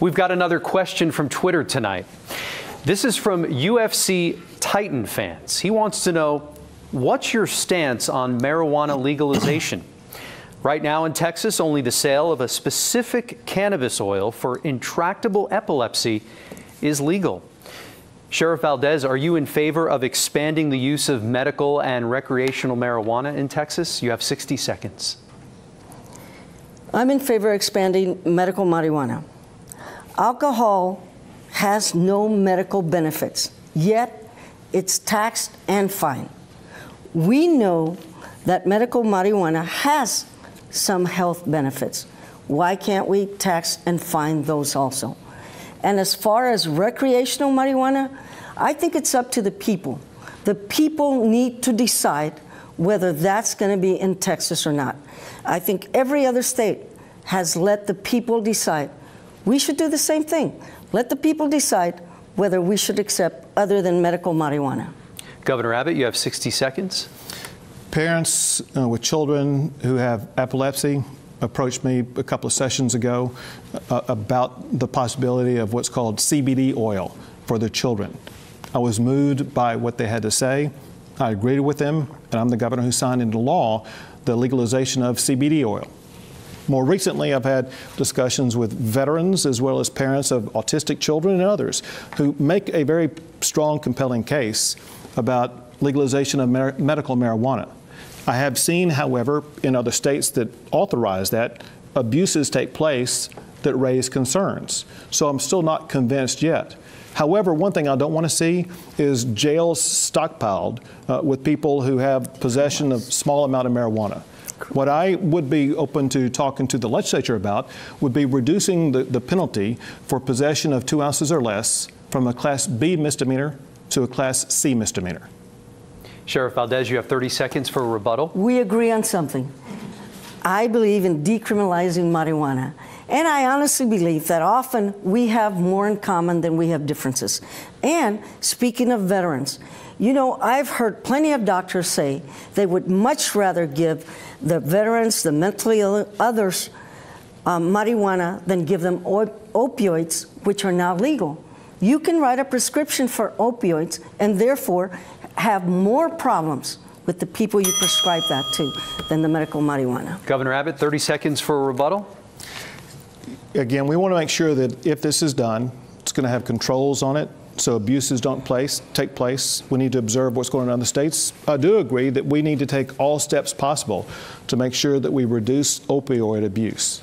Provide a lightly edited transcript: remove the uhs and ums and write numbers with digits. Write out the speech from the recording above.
We've got another question from Twitter tonight. This is from UFC Titan fans. He wants to know, what's your stance on marijuana legalization? Right now in Texas, only the sale of a specific cannabis oil for intractable epilepsy is legal. Sheriff Valdez, are you in favor of expanding the use of medical and recreational marijuana in Texas? You have 60 seconds. I'm in favor of expanding medical marijuana. Alcohol has no medical benefits, yet it's taxed and fined. We know that medical marijuana has some health benefits. Why can't we tax and fine those also? And as far as recreational marijuana, I think it's up to the people. The people need to decide whether that's going to be in Texas or not. I think every other state has let the people decide. We should do the same thing. Let the people decide whether we should accept other than medical marijuana. Governor Abbott, you have 60 seconds. Parents with children who have epilepsy approached me a couple of sessions ago about the possibility of what's called CBD oil for their children. I was moved by what they had to say. I agreed with them, and I'm the governor who signed into law the legalization of CBD oil. More recently, I've had discussions with veterans as well as parents of autistic children and others who make a very strong, compelling case about legalization of medical marijuana. I have seen, however, in other states that authorize that, abuses take place that raise concerns. So I'm still not convinced yet. However, one thing I don't want to see is jails stockpiled with people who have possession of small amount of marijuana. What I would be open to talking to the legislature about would be reducing the penalty for possession of 2 ounces or less from a Class B misdemeanor to a Class C misdemeanor. Sheriff Valdez, you have 30 seconds for a rebuttal. We agree on something. I believe in decriminalizing marijuana. And I honestly believe that often we have more in common than we have differences. And speaking of veterans, you know, I've heard plenty of doctors say they would much rather give the veterans, the mentally ill, others, marijuana than give them opioids, which are now legal. You can write a prescription for opioids and therefore have more problems with the people you prescribe that to than the medical marijuana. Governor Abbott, 30 seconds for a rebuttal. Again, we want to make sure that if this is done, it's going to have controls on it so abuses don't take place. We need to observe what's going on in other states. I do agree that we need to take all steps possible to make sure that we reduce opioid abuse.